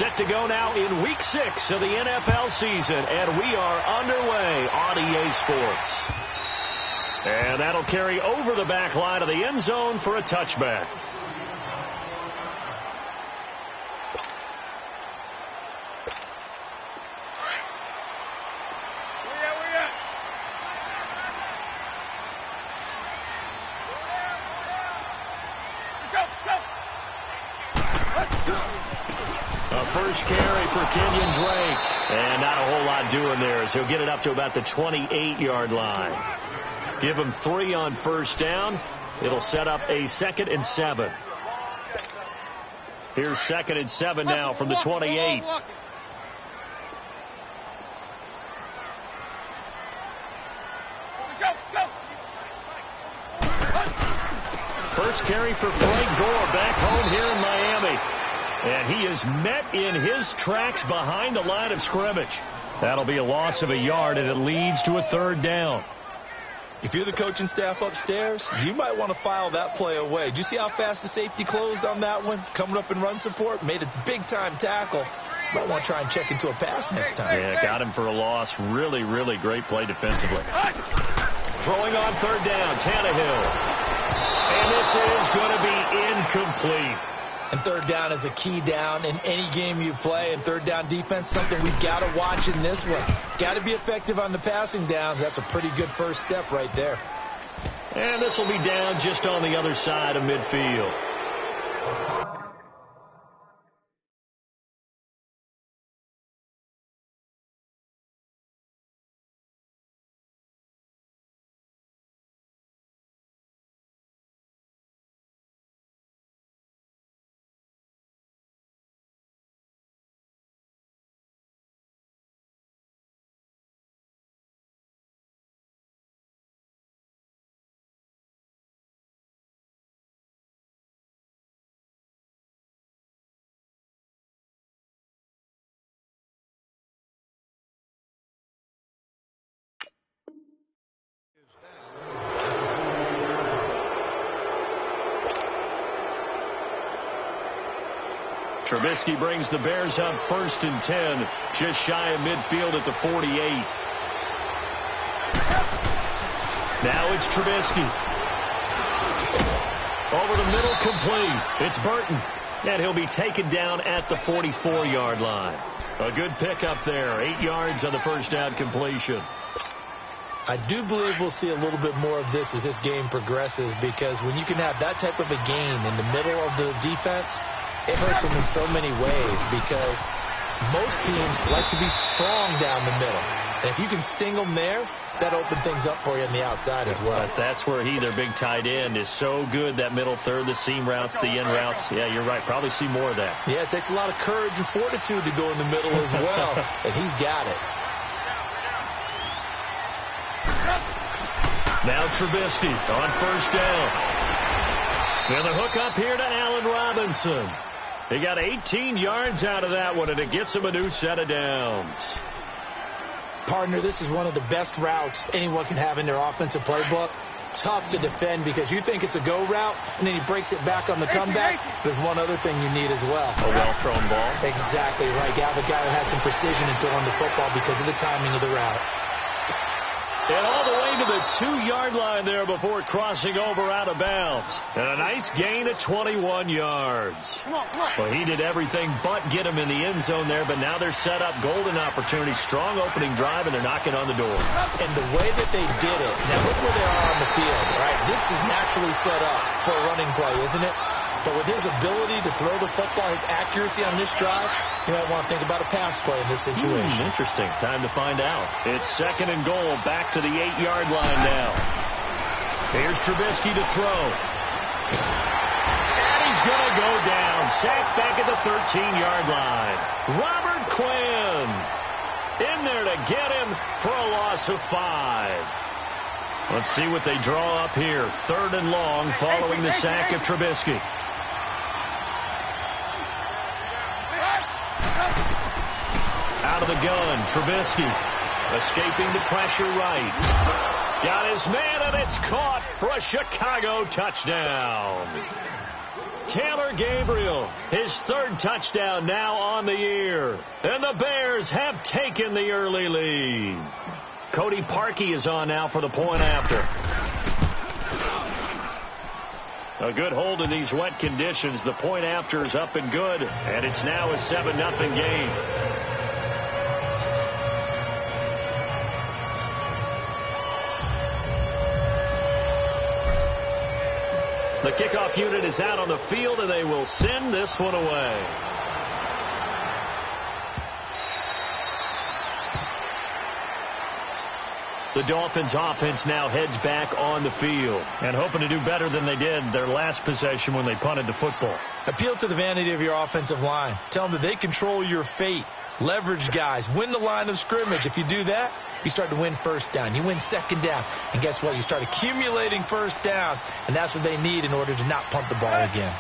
Set to go now in Week 6 of the NFL season, and we are underway on EA Sports. And that'll carry over the back line of the end zone for a touchback. First carry for Kenyon Drake. And not a whole lot doing there as he'll get it up to about the 28-yard line. Give him 3 on first down. It'll set up a 2nd and 7. Here's 2nd and 7 now from the 28. First carry for Frank Gore back home here in Miami. And he is met in his tracks behind the line of scrimmage. That'll be a loss of a yard, and it leads to a 3rd down. If you're the coaching staff upstairs, you might want to file that play away. Did you see how fast the safety closed on that one? Coming up in run support, made a big-time tackle. Might want to try and check into a pass next time. Yeah, got him for a loss. Really, really great play defensively. Throwing on 3rd down, Tannehill. And this is going to be incomplete. And 3rd down is a key down in any game you play. And 3rd down defense, something we've got to watch in this one. Got to be effective on the passing downs. That's a pretty good first step right there. And this will be down just on the other side of midfield. Trubisky brings the Bears up 1st and 10, just shy of midfield at the 48. Now it's Trubisky. Over the middle, complete. It's Burton, and he'll be taken down at the 44-yard line. A good pickup there, 8 yards on the first down completion. I do believe we'll see a little bit more of this as this game progresses, because when you can have that type of a gain in the middle of the defense, it hurts them in so many ways, because most teams like to be strong down the middle. And if you can sting them there, that opens things up for you on the outside as well. But that's where their big tight end, is so good, that middle third, the seam routes, the in routes. Yeah, you're right. Probably see more of that. Yeah, it takes a lot of courage and fortitude to go in the middle as well, and he's got it. Now Trubisky on first down. And the hook up here to Allen Robinson. He got 18 yards out of that one, and it gets him a new set of downs. Partner, this is one of the best routes anyone can have in their offensive playbook. Tough to defend, because you think it's a go route, and then he breaks it back on the comeback. There's one other thing you need as well. A well-thrown ball. Exactly right. You have a guy who has some precision in throwing the football because of the timing of the route. And all the way to the 2-yard line there before crossing over out of bounds. And a nice gain at 21 yards. Well, he did everything but get him in the end zone there, but now they're set up. Golden opportunity, strong opening drive, and they're knocking on the door. And the way that they did it, now look where they are on the field, right? This is naturally set up for a running play, isn't it? But with his ability to throw the football, his accuracy on this drive, you might want to think about a pass play in this situation. Interesting. Time to find out. It's 2nd and goal, back to the 8-yard line now. Here's Trubisky to throw. And he's going to go down. Sacked back at the 13-yard line. Robert Quinn in there to get him for a loss of 5. Let's see what they draw up here. 3rd and long following the sack of Trubisky. Out of the gun, Trubisky escaping the pressure right. Got his man, and it's caught for a Chicago touchdown. Taylor Gabriel, his third touchdown now on the year. And the Bears have taken the early lead. Cody Parkey is on now for the point after. A good hold in these wet conditions. The point after is up and good, and it's now a 7-0 game. The kickoff unit is out on the field, and they will send this one away. The Dolphins offense now heads back on the field and hoping to do better than they did their last possession when they punted the football. Appeal to the vanity of your offensive line. Tell them that they control your fate. Leverage guys. Win the line of scrimmage. If you do that, you start to win first down. You win second down. And guess what? You start accumulating first downs. And that's what they need in order to not punt the ball again.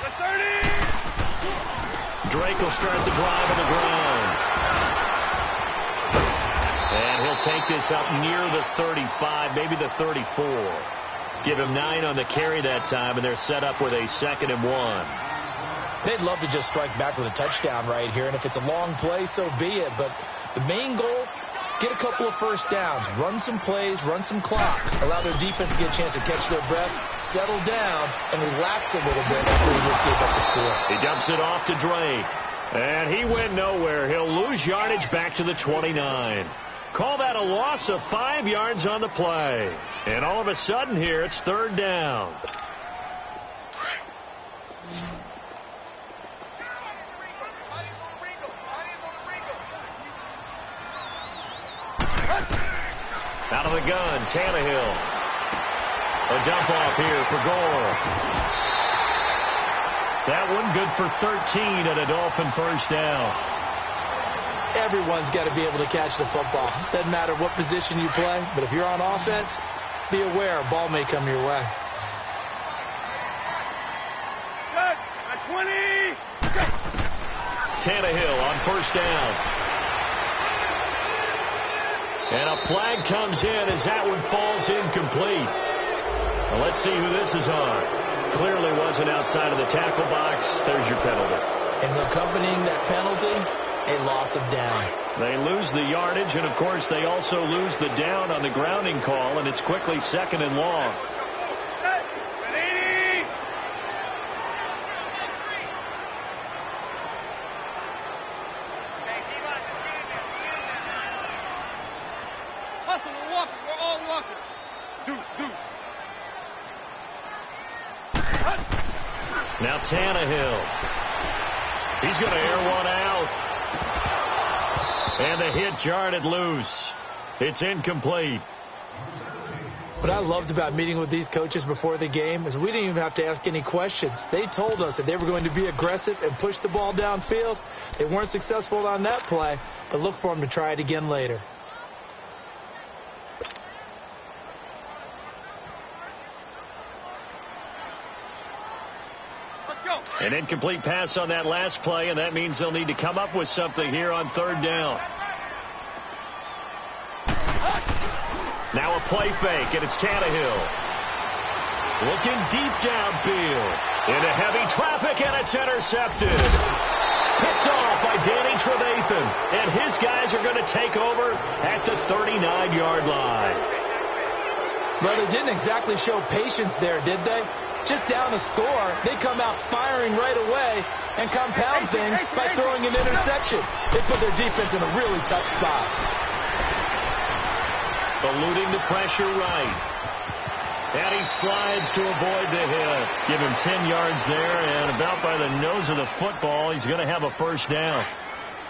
Drake will start the drive on the ground. And he'll take this up near the 35, maybe the 34. Give him 9 on the carry that time, and they're set up with a 2nd and 1. They'd love to just strike back with a touchdown right here, and if it's a long play, so be it. But the main goal, get a couple of first downs, run some plays, run some clock, allow their defense to get a chance to catch their breath, settle down, and relax a little bit after he just gave up the score. He dumps it off to Drake, and he went nowhere. He'll lose yardage back to the 29. Call that a loss of 5 yards on the play. And all of a sudden here, it's 3rd down. Out of the gun, Tannehill. A dump off here for Gore. That one good for 13 and a Dolphin first down. Everyone's got to be able to catch the football. Doesn't matter what position you play, but if you're on offense, be aware a ball may come your way. Tannehill on first down. And a flag comes in as that one falls incomplete. Well, let's see who this is on. Clearly wasn't outside of the tackle box. There's your penalty. And accompanying that penalty, a loss of down. They lose the yardage, and, of course, they also lose the down on the grounding call, and it's quickly 2nd and long. Now Tannehill. He's going to air one out. And the hit jarred it loose. It's incomplete. What I loved about meeting with these coaches before the game is we didn't even have to ask any questions. They told us that they were going to be aggressive and push the ball downfield. They weren't successful on that play, but look for them to try it again later. An incomplete pass on that last play, and that means they'll need to come up with something here on 3rd down. Now a play fake, and it's Tannehill. Looking deep downfield. Into heavy traffic, and it's intercepted. Picked off by Danny Trevathan, and his guys are going to take over at the 39-yard line. Well, they didn't exactly show patience there, did they? Just down a score, they come out firing right away and compound things by throwing an interception. They put their defense in a really tough spot. Eluding the pressure right. And he slides to avoid the hit. Give him 10 yards there, and about by the nose of the football, he's going to have a first down.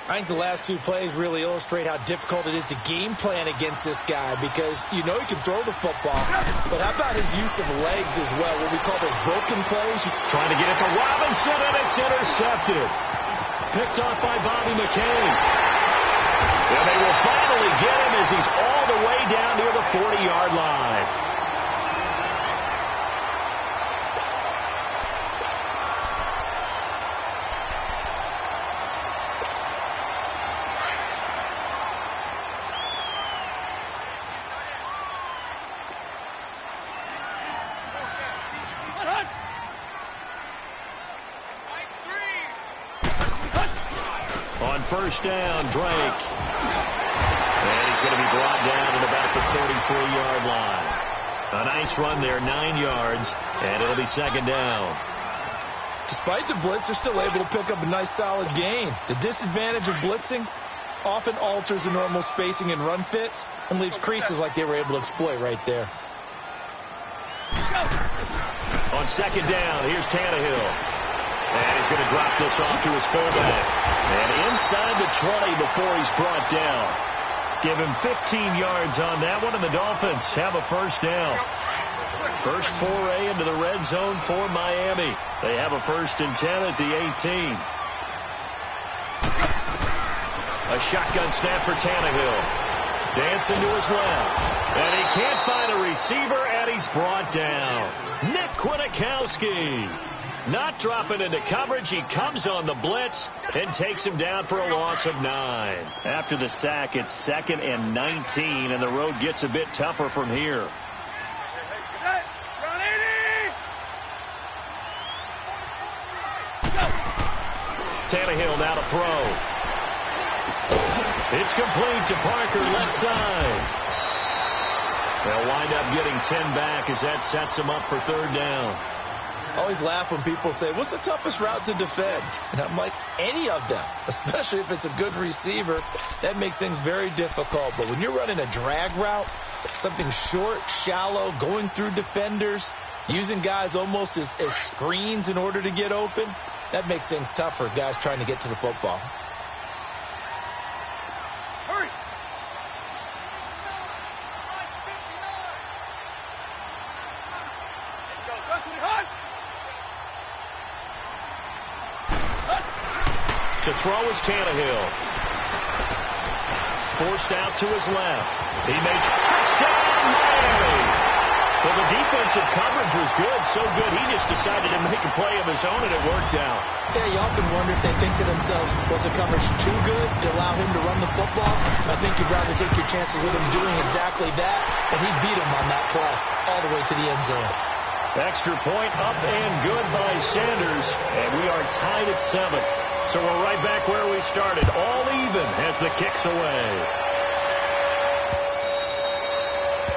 I think the last 2 plays really illustrate how difficult it is to game plan against this guy because you know he can throw the football, but how about his use of legs as well, what we call those broken plays? Trying to get it to Robinson, and it's intercepted. Picked off by Bobby McCain. And they will finally get him as he's all the way down near the 40-yard line. On first down, Drake. And he's going to be brought down at about the 33-yard line. A nice run there, 9 yards, and it'll be second down. Despite the blitz, they're still able to pick up a nice solid gain. The disadvantage of blitzing often alters the normal spacing and run fits and leaves creases like they were able to exploit right there. On second down, here's Tannehill. And he's going to drop this off to his fullback. And inside the 20 before he's brought down. Give him 15 yards on that one, and the Dolphins have a first down. First foray into the red zone for Miami. They have a 1st and 10 at the 18. A shotgun snap for Tannehill. Dancing to his left. And he can't find a receiver, and he's brought down. Nick Kwiatkowski. Not dropping into coverage. He comes on the blitz and takes him down for a loss of 9. After the sack, it's 2nd and 19, and the road gets a bit tougher from here. Tannehill now to throw. It's complete to Parker, left side. They'll wind up getting 10 back as that sets them up for 3rd down. Always laugh when people say, what's the toughest route to defend? And I'm like, any of them, especially if it's a good receiver. That makes things very difficult. But when you're running a drag route, something short, shallow, going through defenders, using guys almost as screens in order to get open, that makes things tough for guys trying to get to the football. Hurry! Let's go. To throw is Tannehill. Forced out to his left. He makes touchdown Miami. Well, the defensive coverage was good, so good he just decided to make a play of his own, and it worked out. Yeah, you often wonder if they think to themselves, was the coverage too good to allow him to run the football? I think you'd rather take your chances with him doing exactly that, and he beat him on that play all the way to the end zone. Extra point up and good by Sanders, and we are tied at 7. So we're right back where we started, all even as the kick's away.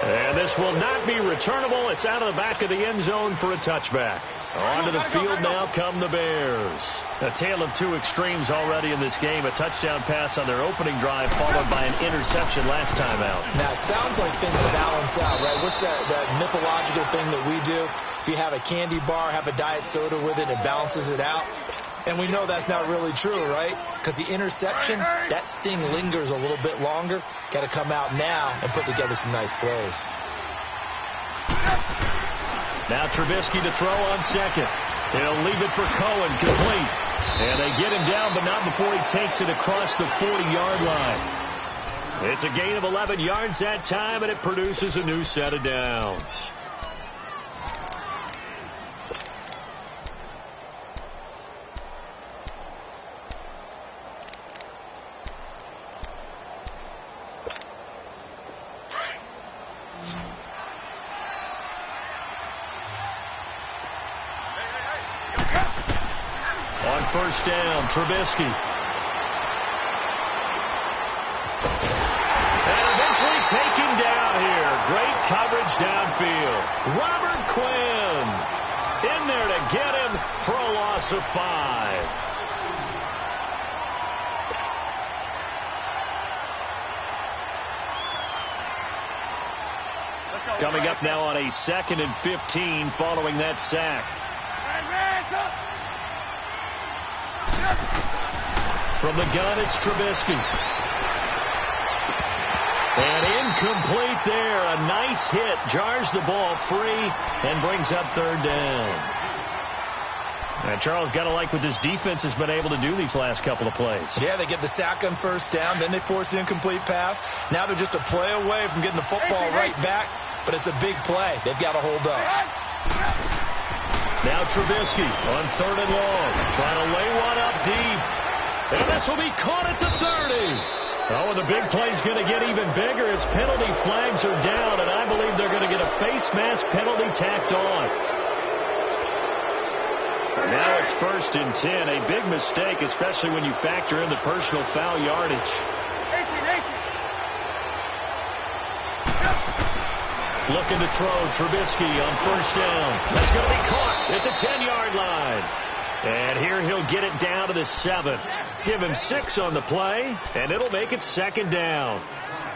And this will not be returnable. It's out of the back of the end zone for a touchback. Onto the field now come the Bears. A tale of two extremes already in this game. A touchdown pass on their opening drive followed by an interception last time out. Now, it sounds like things balance out, right? What's that mythological thing that we do? If you have a candy bar, have a diet soda with it, it balances it out. And we know that's not really true, right? Because the interception, that sting lingers a little bit longer. Got to come out now and put together some nice plays. Now Trubisky to throw on second. He'll leave it for Cohen, complete. And they get him down, but not before he takes it across the 40-yard line. It's a gain of 11 yards that time, and it produces a new set of downs. First down, Trubisky. And eventually taken down here. Great coverage downfield. Robert Quinn in there to get him for a loss of 5. Coming up now on a 2nd and 15 following that sack. From the gun, it's Trubisky. And incomplete there. A nice hit. Jars the ball free and brings up 3rd down. And Charles, got to like what this defense has been able to do these last couple of plays. Yeah, they get the sack on first down. Then they force the incomplete pass. Now they're just a play away from getting the football right back. But it's a big play. They've got to hold up. Now Trubisky on 3rd and long. Trying to lay one up deep. And this will be caught at the 30. Oh, and the big play's going to get even bigger as penalty flags are down, and I believe they're going to get a face mask penalty tacked on. Now it's 1st and 10. A big mistake, especially when you factor in the personal foul yardage. Looking to throw. Trubisky on 1st down. That's going to be caught at the 10-yard line. And here he'll get it down to the 7. Give him 6 on the play, and it'll make it 2nd down.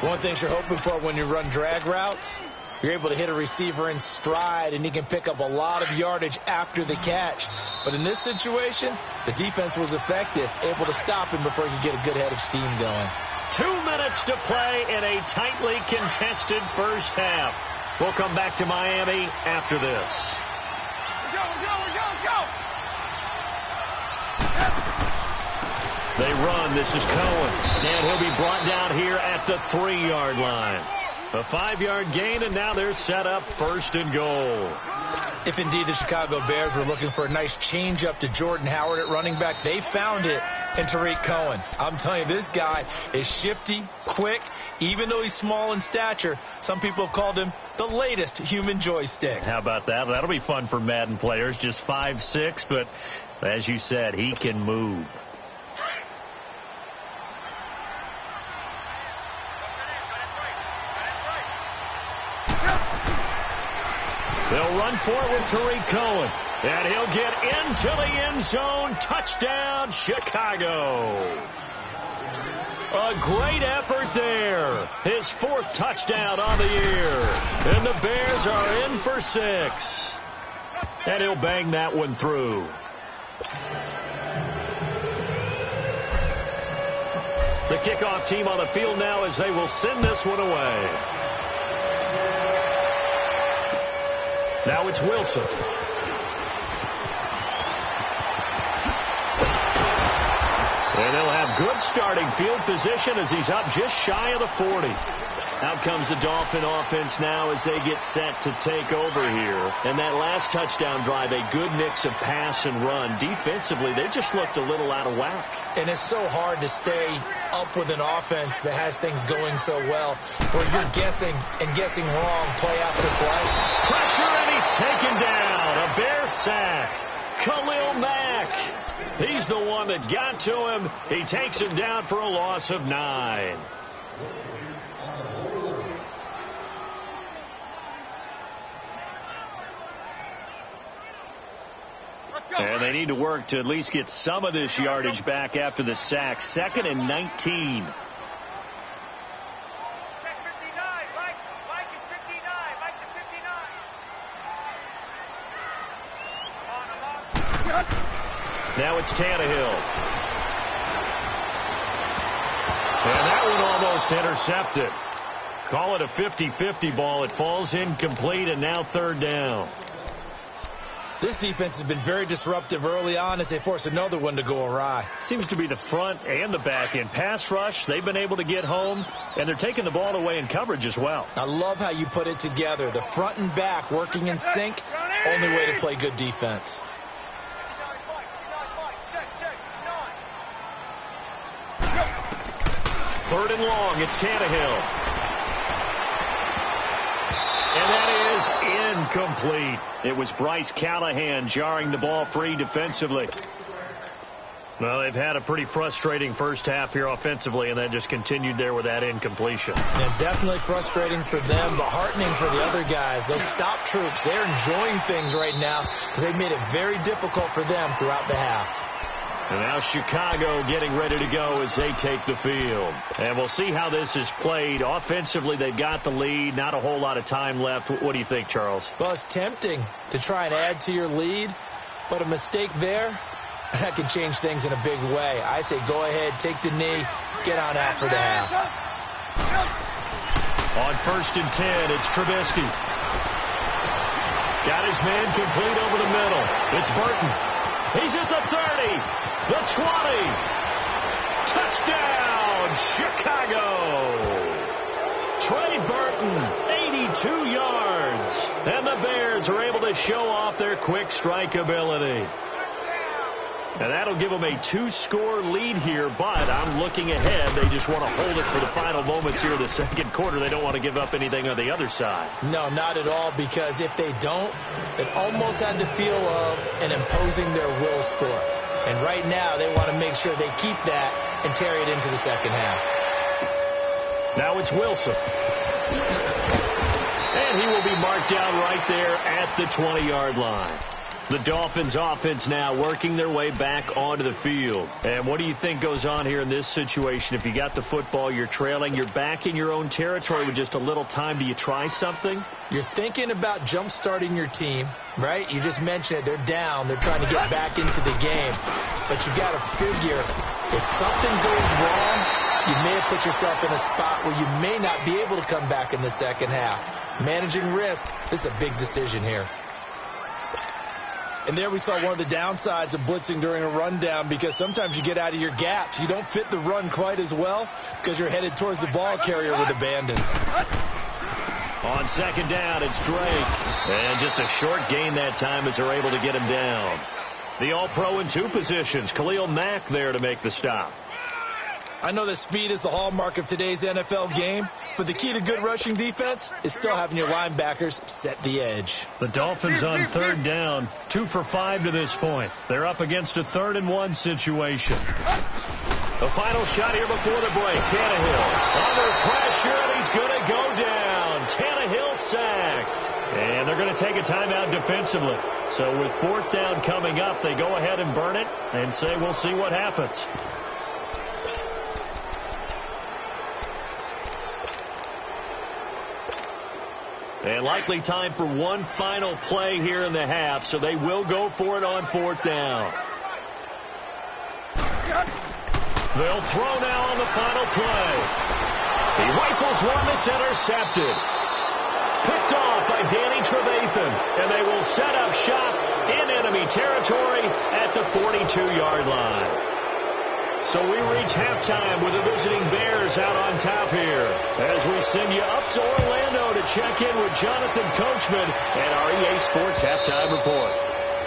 One thing you're hoping for when you run drag routes, you're able to hit a receiver in stride, and he can pick up a lot of yardage after the catch. But in this situation, the defense was effective, able to stop him before he could get a good head of steam going. 2 minutes to play in a tightly contested first half. We'll come back to Miami after this. Go. They run. This is Cohen. And he'll be brought down here at the 3-yard line. A 5-yard gain, and now they're set up 1st and goal. If indeed the Chicago Bears were looking for a nice change-up to Jordan Howard at running back, they found it in Tariq Cohen. I'm telling you, this guy is shifty, quick. Even though he's small in stature, some people have called him the latest human joystick. How about that? That'll be fun for Madden players. Just 5'6", but as you said, he can move. They'll run forward Tariq Cohen, and he'll get into the end zone. Touchdown, Chicago. A great effort there. His 4th touchdown on the year. And the Bears are in for 6. And he'll bang that one through. The kickoff team on the field now as they will send this one away. Now it's Wilson. And they'll have good starting field position as he's up just shy of the 40. Out comes the Dolphin offense now as they get set to take over here. And that last touchdown drive, a good mix of pass and run. Defensively, they just looked a little out of whack. And it's so hard to stay up with an offense that has things going so well, where you're guessing and guessing wrong play after play. Pressure, and he's taken down. A Bear sack. Khalil Mack. He's the one that got to him. He takes him down for a loss of 9. And they need to work to at least get some of this yardage back after the sack. 2nd and 19. Now it's Tannehill. And that one almost intercepted. Call it a 50-50 ball. It falls incomplete, and now 3rd down. This defense has been very disruptive early on as they force another one to go awry. Seems to be the front and the back end. Pass rush, they've been able to get home, and they're taking the ball away in coverage as well. I love how you put it together. The front and back working in sync, only way to play good defense. Third and long, it's Tannehill. And that is incomplete. It was Bryce Callahan jarring the ball free defensively. Well, they've had a pretty frustrating first half here offensively, and that just continued there with that incompletion. Yeah, definitely frustrating for them, but heartening for the other guys. Those stop troops, they're enjoying things right now because they've made it very difficult for them throughout the half. And now Chicago getting ready to go as they take the field. And we'll see how this is played. Offensively, they've got the lead. Not a whole lot of time left. What do you think, Charles? Well, it's tempting to try and add to your lead, but a mistake there, that can change things in a big way. I say go ahead, take the knee, get on out for the half. On 1st and 10, it's Trubisky. Got his man complete over the middle. It's Burton. He's at the 30, the 20. Touchdown, Chicago. Trey Burton, 82 yards. And the Bears are able to show off their quick strike ability. And that'll give them a 2-score lead here, but I'm looking ahead. They just want to hold it for the final moments here in the second quarter. They don't want to give up anything on the other side. No, not at all, because if they don't, it almost had the feel of an imposing their will score. And right now, they want to make sure they keep that and carry it into the second half. Now it's Wilson. And he will be marked down right there at the 20-yard line. The Dolphins offense now working their way back onto the field. And what do you think goes on here in this situation? If you got the football, you're trailing, you're back in your own territory with just a little time. Do you try something? You're thinking about jump-starting your team, right? You just mentioned it. They're down. They're trying to get back into the game. But you got to figure if something goes wrong, you may have put yourself in a spot where you may not be able to come back in the second half. Managing risk, this is a big decision here. And there we saw one of the downsides of blitzing during a rundown, because sometimes you get out of your gaps. You don't fit the run quite as well because you're headed towards the ball carrier with abandon. On second down, it's Drake. And just a short gain that time as they're able to get him down. The All-Pro in 2 positions. Khalil Mack there to make the stop. I know that speed is the hallmark of today's NFL game, but the key to good rushing defense is still having your linebackers set the edge. The Dolphins on third down, 2 for 5 to this point. They're up against a 3rd-and-1 situation. The final shot here before the break. Tannehill under pressure, and he's going to go down. Tannehill sacked. And they're going to take a timeout defensively. So with 4th down coming up, they go ahead and burn it and say we'll see what happens. And likely time for one final play here in the half, so they will go for it on 4th down. They'll throw now on the final play. He rifles one that's intercepted. Picked off by Danny Trevathan, and they will set up shop in enemy territory at the 42-yard line. So we reach halftime with the visiting Bears out on top here as we send you up to Orlando to check in with Jonathan Coachman and our EA Sports Halftime Report.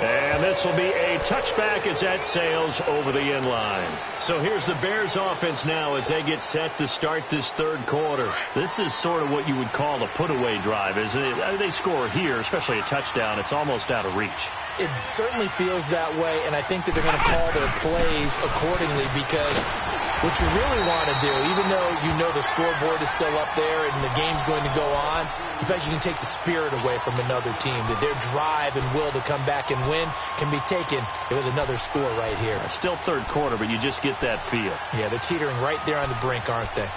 And this will be a touchback as that sails over the end line. So here's the Bears offense now as they get set to start this 3rd quarter. This is sort of what you would call a put-away drive, isn't it? They score here, especially a touchdown. It's almost out of reach. It certainly feels that way, and I think that they're going to call their plays accordingly, because what you really want to do, even though you know the scoreboard is still up there and the game's going to go on, in fact, you can take the spirit away from another team, that their drive and will to come back and win can be taken with another score right here. Still 3rd quarter, but you just get that feel. Yeah, they're teetering right there on the brink, aren't they?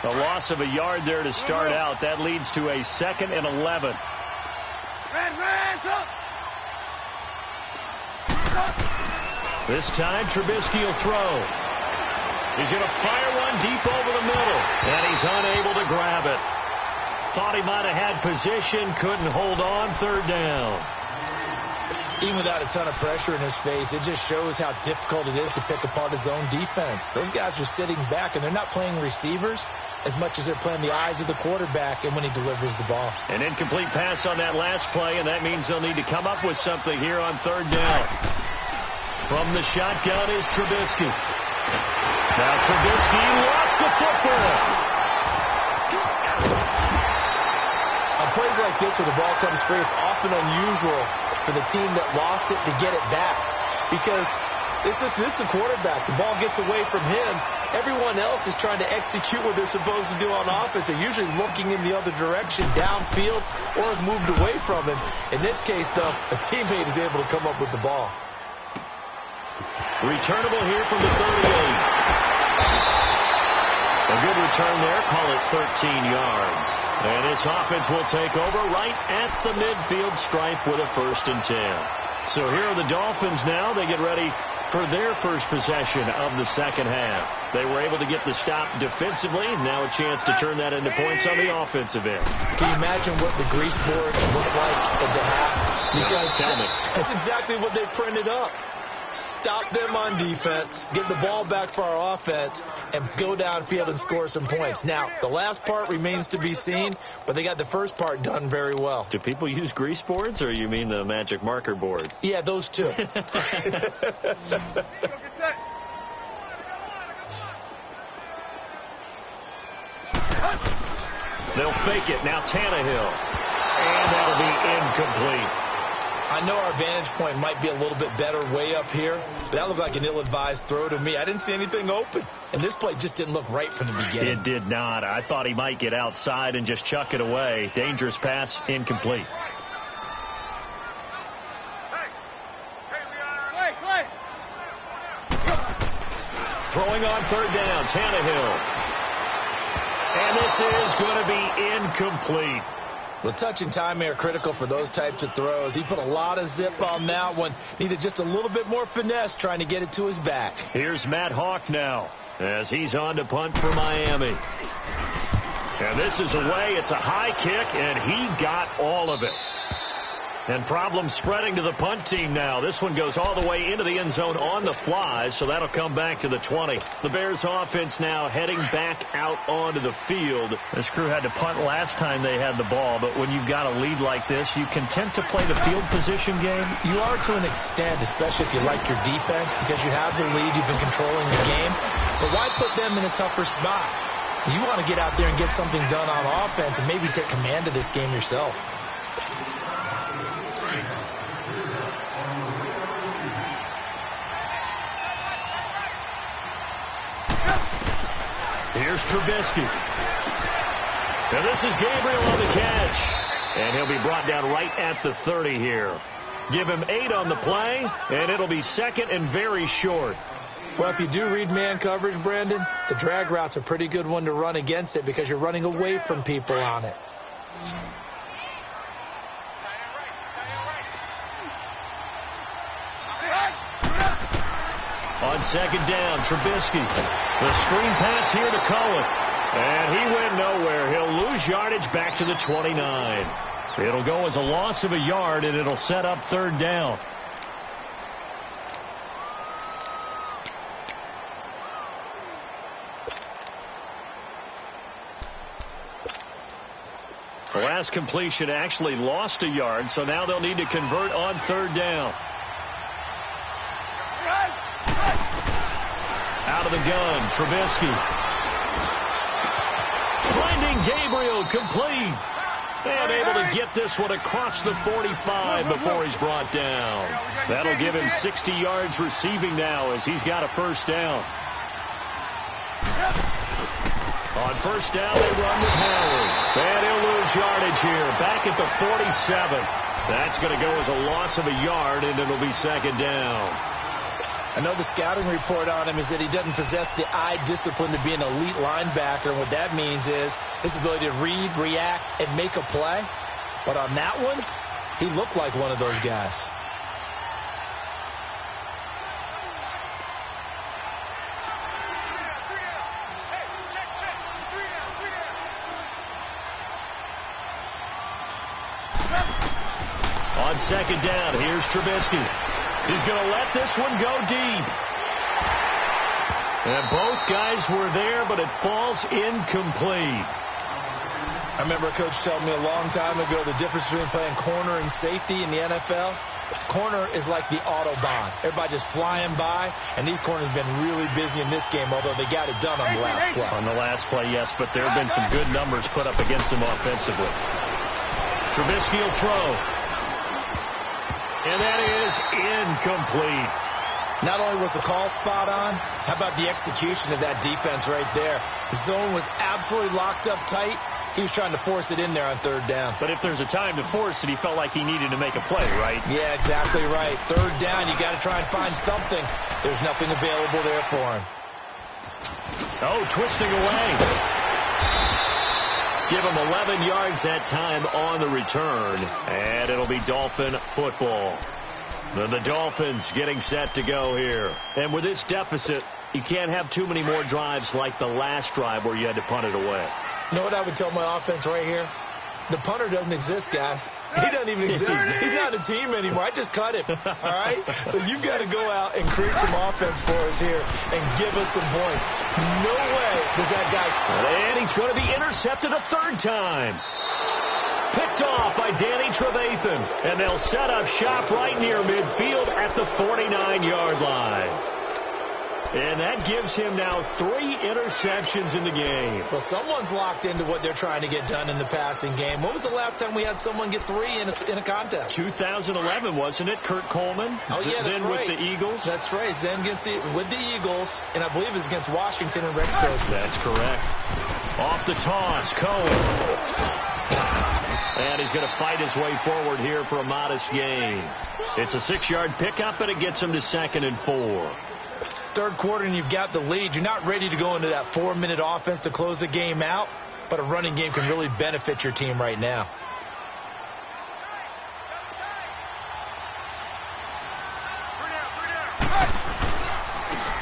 A loss of a yard there to start out. That leads to a 2nd and 11. This time, Trubisky will throw. He's going to fire one deep over the middle, and he's unable to grab it. Thought he might have had position, couldn't hold on. 3rd down. Even without a ton of pressure in his face, it just shows how difficult it is to pick apart his own defense. Those guys are sitting back, and they're not playing receivers as much as they're playing the eyes of the quarterback and when he delivers the ball. An incomplete pass on that last play, and that means they'll need to come up with something here on 3rd down. From the shotgun is Trubisky. Now Trubisky lost the football. On plays like this where the ball comes free, it's often unusual for the team that lost it to get it back, because this is the quarterback. The ball gets away from him. Everyone else is trying to execute what they're supposed to do on offense. They're usually looking in the other direction, downfield, or have moved away from him. In this case, though, a teammate is able to come up with the ball. Returnable here from the 38. A good return there, call it 13 yards. And this offense will take over right at the midfield stripe with a 1st and 10. So here are the Dolphins now. They get ready for their first possession of the second half. They were able to get the stop defensively. Now a chance to turn that into points on the offensive end. Can you imagine what the grease board looks like at the half? Because tell me. That's exactly what they printed up. stop them on defense, get the ball back for our offense, and go downfield and score some points. Now, the last part remains to be seen, but they got the first part done very well. Do people use grease boards, or you mean the magic marker boards? Yeah, those two. They'll fake it. Now Tannehill. And that'll be incomplete. I know our vantage point might be a little bit better way up here, but that looked like an ill-advised throw to me. I didn't see anything open, and this play just didn't look right from the beginning. It did not. I thought he might get outside and just chuck it away. Dangerous pass, incomplete. Throwing on third down, Tannehill. And this is going to be incomplete. The touch and time are critical for those types of throws. He put a lot of zip on that one. Needed just a little bit more finesse trying to get it to his back. Here's Matt Hawk now as he's on to punt for Miami. And this is away. It's a high kick, and he got all of it. And problems spreading to the punt team now. This one goes all the way into the end zone on the fly, so that'll come back to the 20. The Bears offense now heading back out onto the field. This crew had to punt last time they had the ball, but when you've got a lead like this, you content to play the field position game? You are to an extent, especially if you like your defense, because you have the lead, you've been controlling the game. But why put them in a tougher spot? You want to get out there and get something done on offense and maybe take command of this game yourself. Here's Trubisky. Now this is Gabriel on the catch. And he'll be brought down right at the 30 here. Give him 8 on the play, and it'll be second and very short. Well, if you do read man coverage, Brandon, the drag route's a pretty good one to run against it because you're running away from people on it. On second down, Trubisky. The screen pass here to Cohen. And he went nowhere. He'll lose yardage back to the 29. It'll go as a loss of a yard, and it'll set up third down. The last completion actually lost a yard, so now they'll need to convert on third down. Out of the gun, Trubisky. Finding Gabriel complete. And able to get this one across the 45 before he's brought down. That'll give him 60 yards receiving now as he's got a first down. On first down, they run with Howard. And he'll lose yardage here. Back at the 47. That's going to go as a loss of a yard, and it'll be second down. I know the scouting report on him is that he doesn't possess the eye discipline to be an elite linebacker. And what that means is his ability to read, react, and make a play. But on that one, he looked like one of those guys. On second down, here's Trubisky. He's going to let this one go deep. And both guys were there, but it falls incomplete. I remember a coach telling me a long time ago the difference between playing corner and safety in the NFL. Corner is like the Autobahn. Everybody just flying by, and these corners have been really busy in this game, although they got it done on the last play. On the last play, yes, but there have been some good numbers put up against them offensively. Trubisky will throw. And that is incomplete. Not only was the call spot on, how about the execution of that defense right there? The zone was absolutely locked up tight. He was trying to force it in there on third down. But if there's a time to force it, he felt like he needed to make a play, right? Yeah, exactly right. Third down, you got to try and find something. There's nothing available there for him. Oh, twisting away. Give him 11 yards that time on the return. And it'll be Dolphin football. Then the Dolphins getting set to go here. And with this deficit, you can't have too many more drives like the last drive where you had to punt it away. You know what I would tell my offense right here? The punter doesn't exist, guys. He doesn't even exist. He's not a team anymore. I just cut him, all right? So you've got to go out and create some offense for us here and give us some points. No way does that guy... And he's going to be intercepted a third time. Picked off by Danny Trevathan. And they'll set up shop right near midfield at the 49-yard line. And that gives him now 3 interceptions in the game. Well, someone's locked into what they're trying to get done in the passing game. When was the last time we had someone get 3 in a contest? 2011, wasn't it? Kurt Coleman? Oh, yeah, that's then right. with the Eagles? That's right. Then with the Eagles, and I believe it's against Washington and Rex Grossman. That's correct. Off the toss, Cohen. And he's going to fight his way forward here for a modest gain. It's a 6-yard pickup, and it gets him to 2nd and 4. Third quarter and you've got the lead. You're not ready to go into that 4-minute offense to close the game out, but a running game can really benefit your team right now.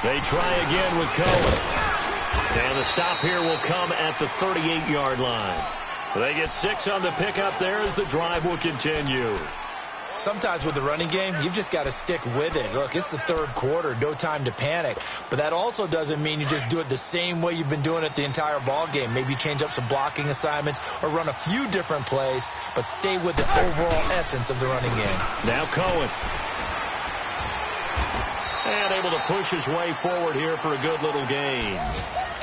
They try again with Cohen. And the stop here will come at the 38-yard line. They get 6 on the pickup there as the drive will continue. Sometimes with the running game, you've just got to stick with it. Look, it's the third quarter, no time to panic. But that also doesn't mean you just do it the same way you've been doing it the entire ball game. Maybe change up some blocking assignments or run a few different plays, but stay with the overall essence of the running game. Now Cohen. And able to push his way forward here for a good little gain.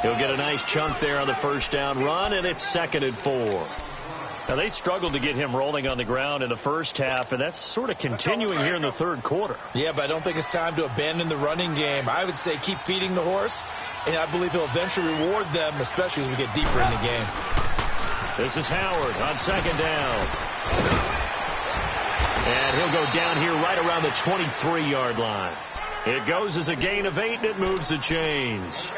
He'll get a nice chunk there on the first down run, and it's 2nd and 4. Now, they struggled to get him rolling on the ground in the first half, and that's sort of continuing here in the third quarter. Yeah, but I don't think it's time to abandon the running game. I would say keep feeding the horse, and I believe he'll eventually reward them, especially as we get deeper in the game. This is Howard on 2nd down. And he'll go down here right around the 23-yard line. It goes as a gain of 8, and it moves the chains.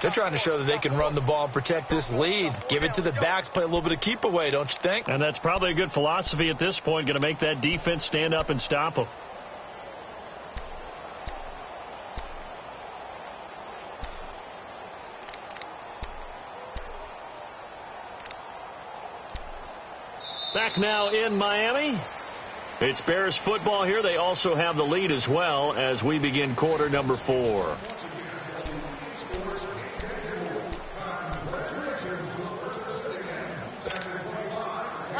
They're trying to show that they can run the ball and protect this lead. Give it to the backs, play a little bit of keep away, don't you think? And that's probably a good philosophy at this point, going to make that defense stand up and stop them. Back now in Miami. It's Bears football here. They also have the lead as well as we begin quarter number 4.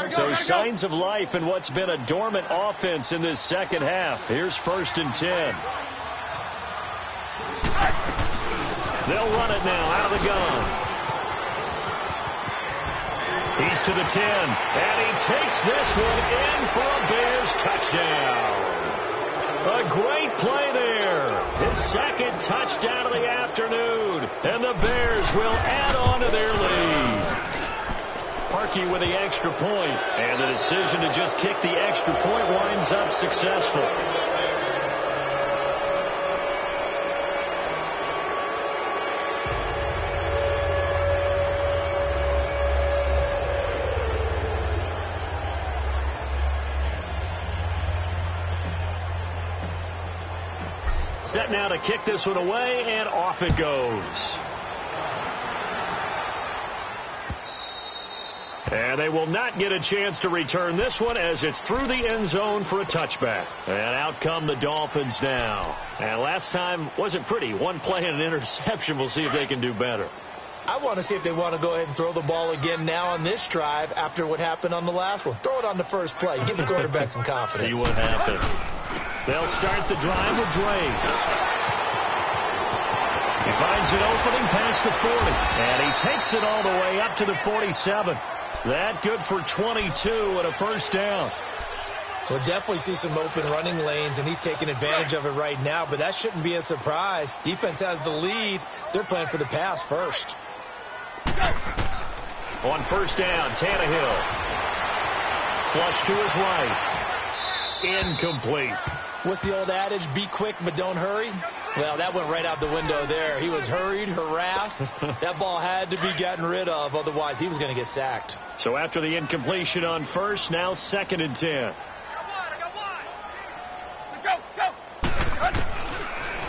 So signs of life in what's been a dormant offense in this second half. Here's 1st and 10. They'll run it now out of the gun. He's to the 10, and he takes this one in for a Bears touchdown. A great play there. His 2nd touchdown of the afternoon, and the Bears will add on to their lead. Parkey with the extra point, and the decision to just kick the extra point winds up successful. Set now to kick this one away, and off it goes. And they will not get a chance to return this one as it's through the end zone for a touchback. And out come the Dolphins now. And last time wasn't pretty. One play and an interception. We'll see if they can do better. I want to see if they want to go ahead and throw the ball again now on this drive after what happened on the last one. Throw it on the first play. Give the quarterback some confidence. See what happens. They'll start the drive with Drake. He finds an opening past the 40. And he takes it all the way up to the 47. That good for 22 and a first down. We'll definitely see some open running lanes, and he's taking advantage of it right now, but that shouldn't be a surprise. Defense has the lead. They're playing for the pass first. On first down, Tannehill. Flush to his right. Incomplete. What's the old adage? Be quick, but don't hurry. Well, that went right out the window there. He was hurried, harassed. That ball had to be gotten rid of. Otherwise, he was going to get sacked. So after the incompletion on first, now 2nd and 10.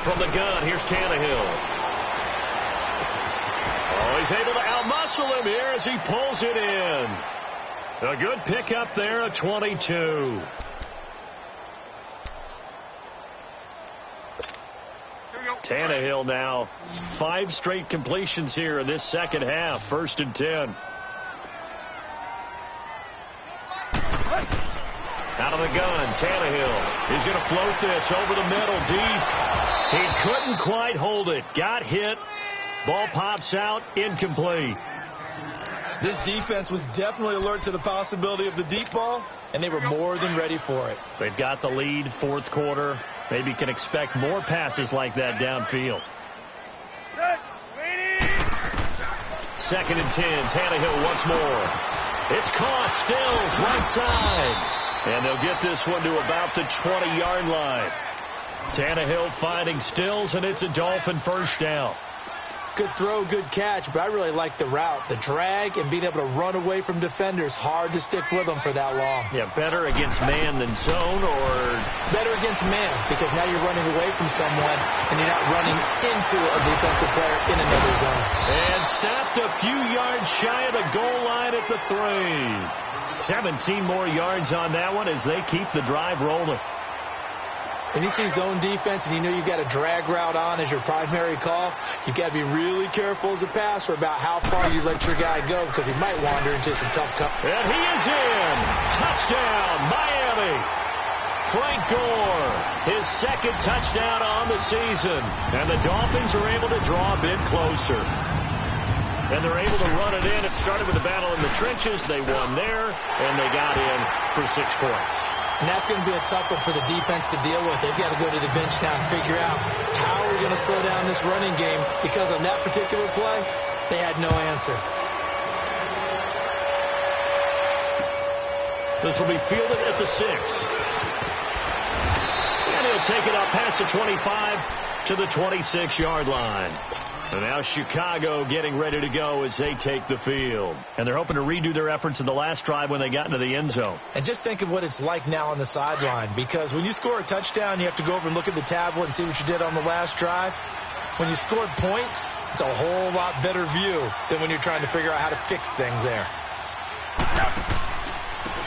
From the gun, here's Tannehill. Oh, he's able to outmuscle him here as he pulls it in. A good pickup there, a 22. Tannehill now 5 straight completions here in this second half. 1st and 10. Out of the gun, Tannehill is going to float this over the middle deep. He couldn't quite hold it. Got hit. Ball pops out, incomplete. This defense was definitely alert to the possibility of the deep ball, and they were more than ready for it. They've got the lead, 4th quarter. Maybe can expect more passes like that downfield. 2nd and 10, Tannehill once more. It's caught, Stills, right side. And they'll get this one to about the 20-yard line. Tannehill finding Stills, and it's a Dolphin first down. Good throw, good catch, but I really like the route. The drag and being able to run away from defenders. Hard to stick with them for that long. Yeah, better against man than zone, or? Better against man, because now you're running away from someone, and you're not running into a defensive player in another zone. And stopped a few yards shy of the goal line at the 3. 17 more yards on that one as they keep the drive rolling. When you see zone defense and you know you've got a drag route on as your primary call, you've got to be really careful as a passer about how far you let your guy go, because he might wander into some tough coverage. And he is in. Touchdown, Miami. Frank Gore, his 2nd touchdown on the season. And the Dolphins are able to draw a bit closer. And they're able to run it in. It started with a battle in the trenches. They won there, and they got in for 6 points. And that's going to be a tough one for the defense to deal with. They've got to go to the bench now and figure out how we're going to slow down this running game, because on that particular play, they had no answer. This will be fielded at the 6. And he'll take it up past the 25 to the 26-yard line. And now Chicago getting ready to go as they take the field. And they're hoping to redo their efforts in the last drive when they got into the end zone. And just think of what it's like now on the sideline, because when you score a touchdown, you have to go over and look at the tablet and see what you did on the last drive. When you scored points, it's a whole lot better view than when you're trying to figure out how to fix things there.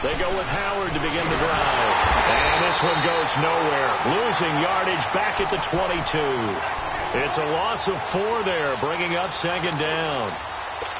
They go with Howard to begin the drive. And this one goes nowhere. Losing yardage back at the 22. It's a loss of 4 there, bringing up 2nd down.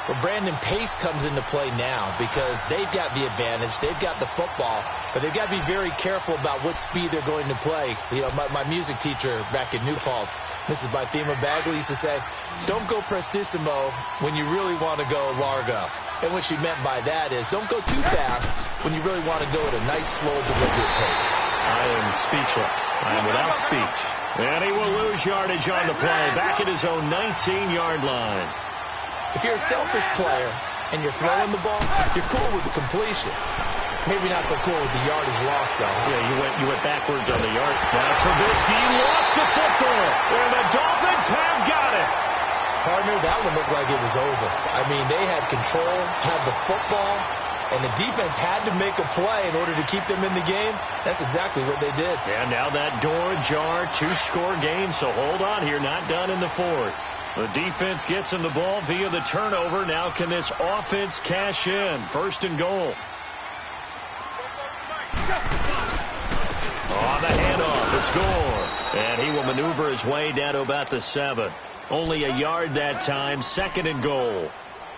Well, Brandon, pace comes into play now because they've got the advantage. They've got the football, but they've got to be very careful about what speed they're going to play. You know, my music teacher back in New Paltz, Mrs. Bythema Bagley, used to say, don't go prestissimo when you really want to go largo. And what she meant by that is don't go too fast when you really want to go at a nice, slow, deliberate pace. I am speechless. I am without speech. And he will lose yardage on the play, back at his own 19-yard line. If you're a selfish player and you're throwing the ball, you're cool with the completion. Maybe not so cool with the yardage loss, though. Yeah, you went backwards on the yard. Now Trubisky lost the football, and the Dolphins have got it. Partner, that one looked like it was over. I mean, they had control, had the football, and the defense had to make a play in order to keep them in the game. That's exactly what they did. And now that door ajar, 2-score game, so hold on here, not done in the 4th. The defense gets him the ball via the turnover. Now can this offense cash in? 1st and goal. On the handoff, it's Gore. And he will maneuver his way down to about the 7. Only a yard that time, 2nd and goal.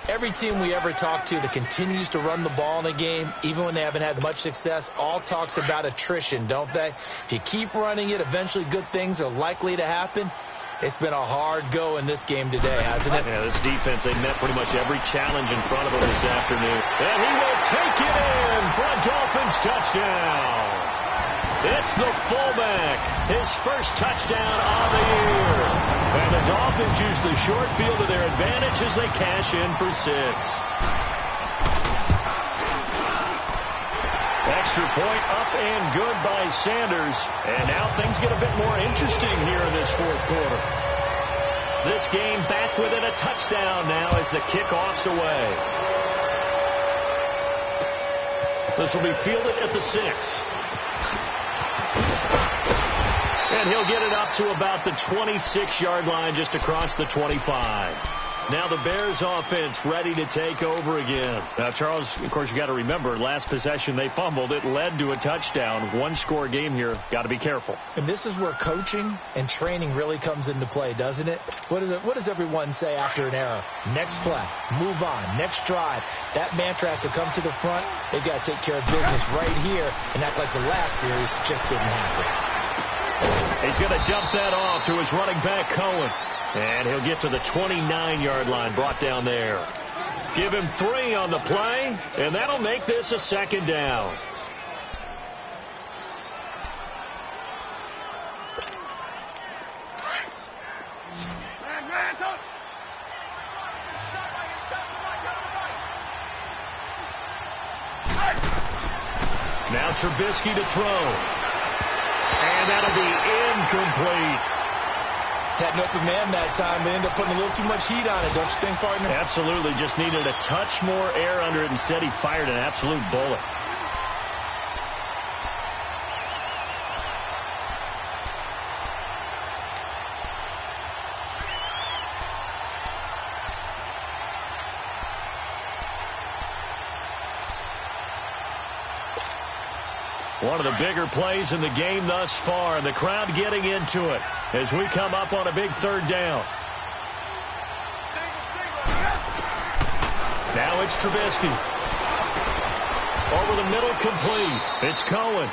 Every team we ever talk to that continues to run the ball in a game, even when they haven't had much success, all talks about attrition, don't they? If you keep running it, eventually good things are likely to happen. It's been a hard go in this game today, hasn't it? Yeah, this defense, they met pretty much every challenge in front of them this afternoon. And he will take it in for a Dolphins touchdown. It's the fullback, his first touchdown of the year. And the Dolphins use the short field to their advantage as they cash in for 6. Extra point up and good by Sanders. And now things get a bit more interesting here in this 4th quarter. This game back within a touchdown now as the kickoff's away. This will be fielded at the 6. And he'll get it up to about the 26-yard line, just across the 25. Now the Bears offense ready to take over again. Now, Charles, of course, you got to remember, last possession they fumbled. It led to a touchdown. One-score game here. Got to be careful. And this is where coaching and training really comes into play, doesn't it? What does everyone say after an error? Next play, move on, next drive. That mantra has to come to the front. They've got to take care of business right here and act like the last series just didn't happen. He's going to dump that off to his running back, Cohen. And he'll get to the 29-yard line, brought down there. Give him 3 on the play, and that'll make this a second down. Now Trubisky to throw. And that'll be incomplete. Had an open man that time, but ended up putting a little too much heat on it, don't you think, partner? Absolutely. Just needed a touch more air under it. Instead, he fired an absolute bullet. One of the bigger plays in the game thus far, and the crowd getting into it as we come up on a big third down. Now it's Trubisky. Over the middle, complete. It's Cohen.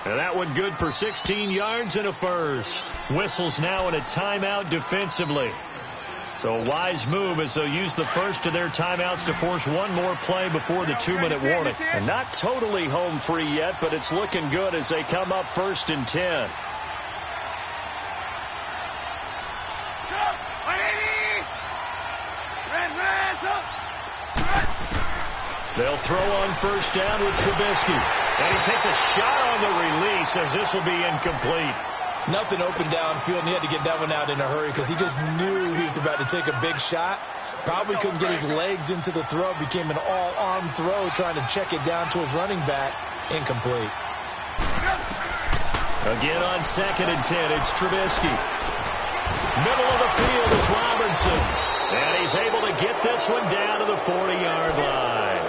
And that one good for 16 yards and a first. Whistles now in a timeout defensively. So a wise move as they'll use the first of their timeouts to force one more play before the 2-minute warning. And not totally home free yet, but it's looking good as they come up 1st and 10. They'll throw on first down with Trubisky. And he takes a shot on the release as this will be incomplete. Nothing open downfield, and he had to get that one out in a hurry because he just knew he was about to take a big shot. Probably couldn't get his legs into the throw. Became an all-arm throw trying to check it down to his running back. Incomplete. Again on 2nd and 10, it's Trubisky. Middle of the field is Robinson. And he's able to get this one down to the 40-yard line.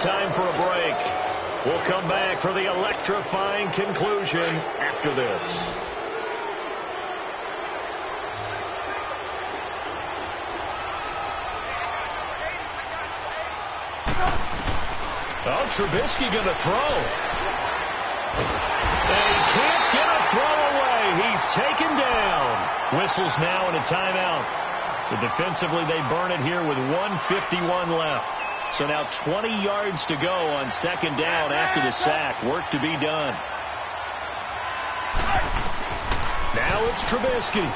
Time for a break. We'll come back for the electrifying conclusion after this. Oh, Trubisky going to throw. And he can't get a throw away. He's taken down. Whistles now in a timeout. So defensively, they burn it here with 1:51 left. So now 20 yards to go on 2nd down after the sack. Work to be done. Now it's Trubisky.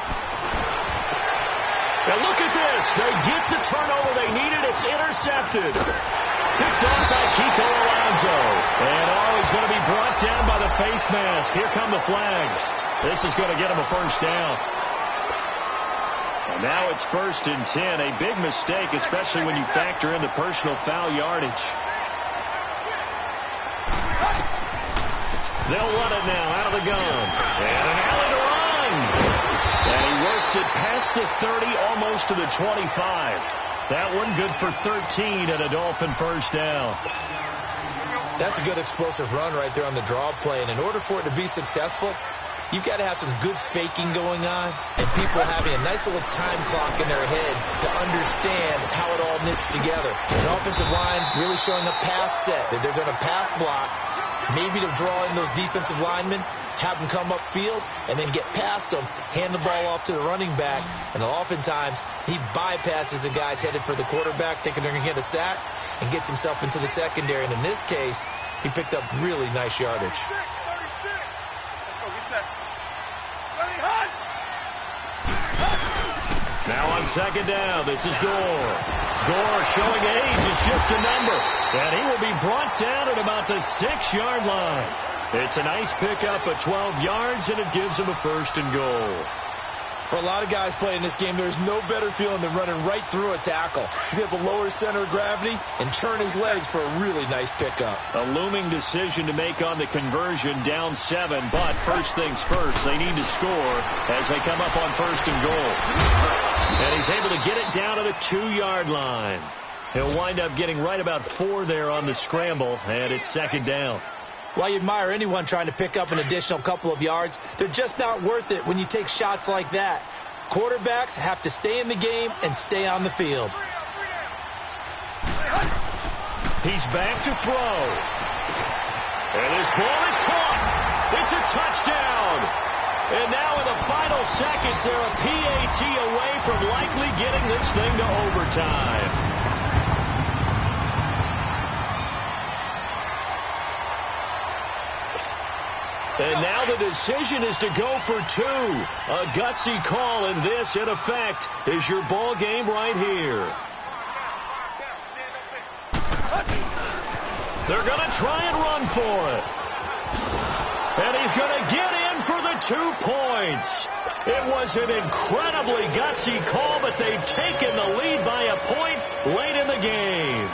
Now look at this. They get the turnover they needed. It's intercepted. Picked off by Kiko Alonso. And he's going to be brought down by the face mask. Here come the flags. This is going to get him a first down. And now it's 1st and 10. A big mistake, especially when you factor in the personal foul yardage. They'll run it now out of the gun. And an alley to run. And he works it past the 30, almost to the 25. That one good for 13 and a Dolphin first down. That's a good explosive run right there on the draw play. And in order for it to be successful, you've got to have some good faking going on and people having a nice little time clock in their head to understand how it all knits together. An offensive line really showing a pass set that they're going to pass block, maybe to draw in those defensive linemen, have them come upfield, and then get past them, hand the ball off to the running back, and oftentimes he bypasses the guys headed for the quarterback, thinking they're going to get a sack, and gets himself into the secondary. And in this case, he picked up really nice yardage. Now on 2nd down, this is Gore. Gore showing age is just a number. And he will be brought down at about the 6-yard line. It's a nice pickup at 12 yards, and it gives him a 1st and goal. For a lot of guys playing this game, there's no better feeling than running right through a tackle. He's able to lower his center of gravity and turn his legs for a really nice pickup. A looming decision to make on the conversion, down 7. But first things first, they need to score as they come up on first and goal. And he's able to get it down to the 2-yard line. He'll wind up getting right about 4 there on the scramble, and it's second down. Well, you admire anyone trying to pick up an additional couple of yards. They're just not worth it when you take shots like that. Quarterbacks have to stay in the game and stay on the field. He's back to throw. And his ball is caught. It's a touchdown. And now in the final seconds, they're a PAT away from likely getting this thing to overtime. And now the decision is to go for 2. A gutsy call, and this, in effect, is your ball game right here. They're going to try and run for it. And he's going to get in for the 2 points. It was an incredibly gutsy call, but they've taken the lead by a point late in the game.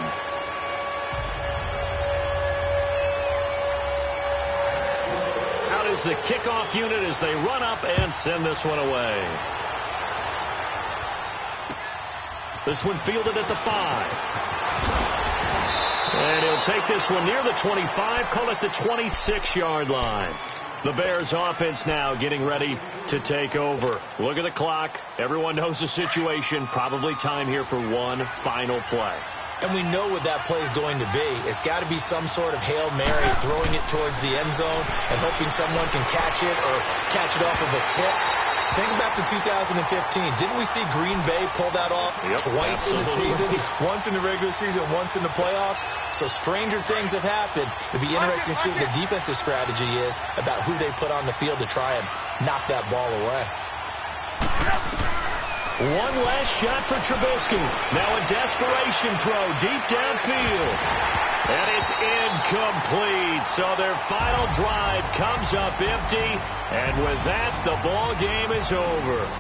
Is the kickoff unit as they run up and send this one away. This one fielded at the 5. And he'll take this one near the 25, call it the 26-yard line. The Bears offense now getting ready to take over. Look at the clock. Everyone knows the situation. Probably time here for one final play. And we know what that play is going to be. It's got to be some sort of Hail Mary, throwing it towards the end zone and hoping someone can catch it or catch it off of a tip. Think back to 2015. Didn't we see Green Bay pull that off twice in the season? Once in the regular season, once in the playoffs. So stranger things have happened. It'd be interesting to see what the defensive strategy is about who they put on the field to try and knock that ball away. One last shot for Trubisky. Now a desperation throw deep downfield. And it's incomplete. So their final drive comes up empty. And with that, the ball game is over.